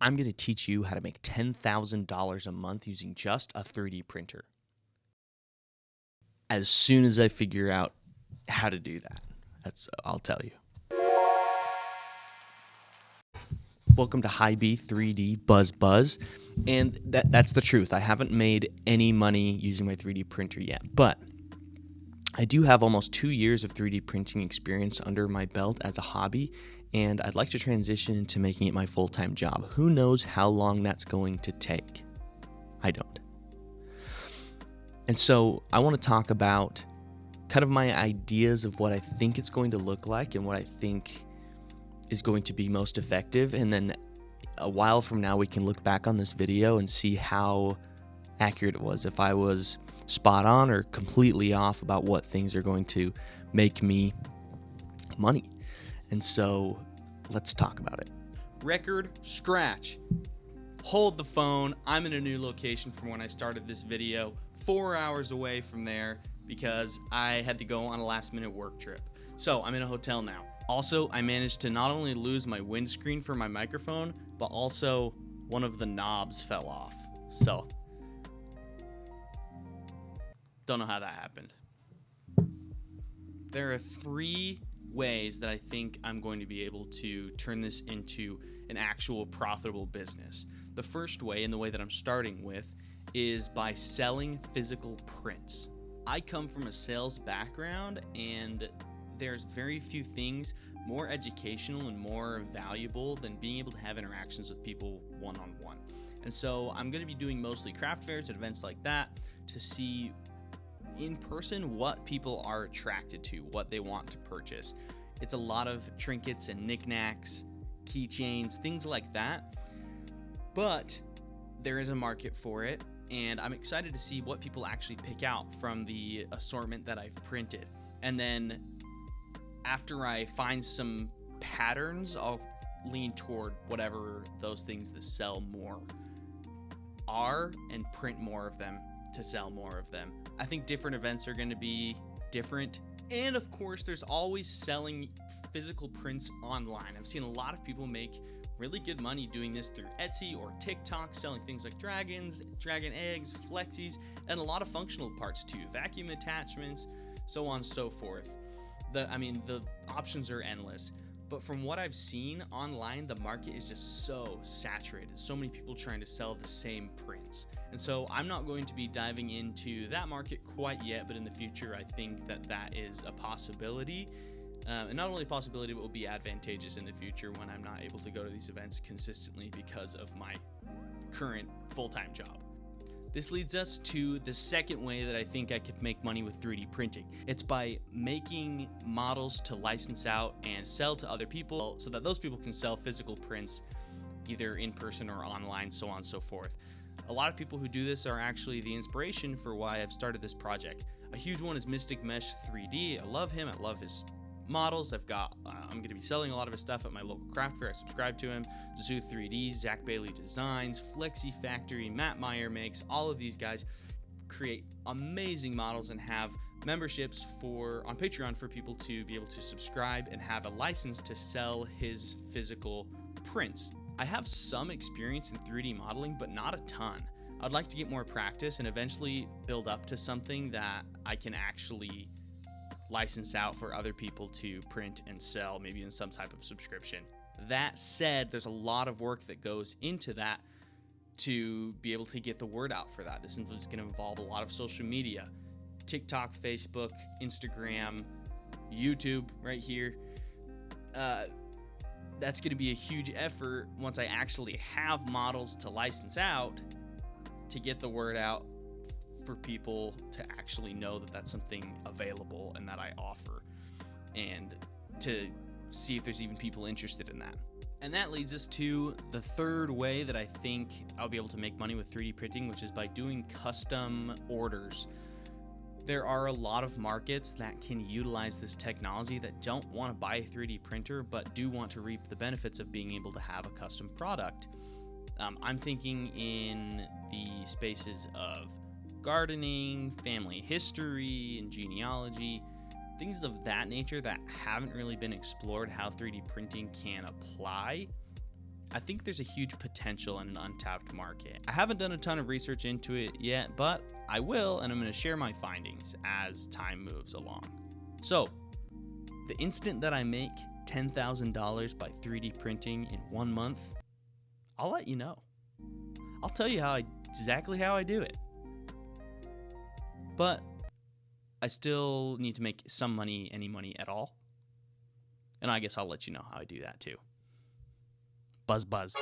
I'm going to teach you how to make $10,000 a month using just a 3D printer. As soon as I figure out how to do that, I'll tell you. Welcome to High B 3D Buzz. And that's the truth. I haven't made any money using my 3D printer yet, but I do have almost 2 years of 3D printing experience under my belt as a hobby, and I'd like to transition into making it my full-time job. Who knows how long that's going to take? I don't. And so I want to talk about kind of my ideas of what I think it's going to look like and what I think is going to be most effective. And then a while from now, we can look back on this video and see how accurate it was, if I was spot on or completely off about what things are going to make me money. And so let's talk about it. Record scratch. Hold the phone. I'm in a new location from when I started this video, 4 hours away from there because I had to go on a last minute work trip. So I'm in a hotel now. Also, I managed to not only lose my windscreen for my microphone, but also one of the knobs fell off. So, don't know how that happened. There are 3 ways that I think I'm going to be able to turn this into an actual profitable business. The first way, and the way that I'm starting with, is by selling physical prints. I come from a sales background, and there's very few things more educational and more valuable than being able to have interactions with people one-on-one. And so I'm going to be doing mostly craft fairs and events like that to see in person what people are attracted to, what they want to purchase. It's a lot of trinkets and knickknacks, keychains, things like that. But there is a market for it, and I'm excited to see what people actually pick out from the assortment that I've printed. And then after I find some patterns, I'll lean toward whatever those things that sell more are and print more of them to sell more of them. I think different events are going to be different. And of course, there's always selling physical prints online. I've seen a lot of people make really good money doing this through Etsy or TikTok, selling things like dragons, dragon eggs, flexies, and a lot of functional parts too, vacuum attachments, so on and so forth. The options are endless. But from what I've seen online, the market is just so saturated. So many people trying to sell the same prints. And so I'm not going to be diving into that market quite yet, but in the future, I think that is a possibility. And not only a possibility, but will be advantageous in the future when I'm not able to go to these events consistently because of my current full-time job. This leads us to the second way that I think I could make money with 3D printing. It's by making models to license out and sell to other people so that those people can sell physical prints either in person or online, so on and so forth. A lot of people who do this are actually the inspiration for why I've started this project. A huge one is Mystic Mesh 3D. I love him. I love his models. I'm going to be selling a lot of his stuff at my local craft fair. I subscribe to him. Zoo 3D, Zach Bailey Designs, Flexi Factory, Matt Meyer makes. All of these guys create amazing models and have memberships on Patreon for people to be able to subscribe and have a license to sell his physical prints. I have some experience in 3D modeling, but not a ton. I'd like to get more practice and eventually build up to something that I can actually license out for other people to print and sell, maybe in some type of subscription. That said, there's a lot of work that goes into that to be able to get the word out for that. This is going to involve a lot of social media, TikTok, Facebook, Instagram, YouTube right here. That's going to be a huge effort once I actually have models to license out to get the word out for people to actually know that that's something available and that I offer, and to see if there's even people interested in that. And that leads us to the third way that I think I'll be able to make money with 3D printing, which is by doing custom orders. There are a lot of markets that can utilize this technology that don't want to buy a 3D printer, but do want to reap the benefits of being able to have a custom product. I'm thinking in the spaces of gardening, family history, and genealogy, things of that nature that haven't really been explored how 3D printing can apply. I think there's a huge potential in an untapped market. I haven't done a ton of research into it yet, but I will, and I'm going to share my findings as time moves along. So, the instant that I make $10,000 by 3D printing in 1 month, I'll let you know. I'll tell you exactly how I do it. But I still need to make some money, any money at all. And I guess I'll let you know how I do that too. Buzz, buzz.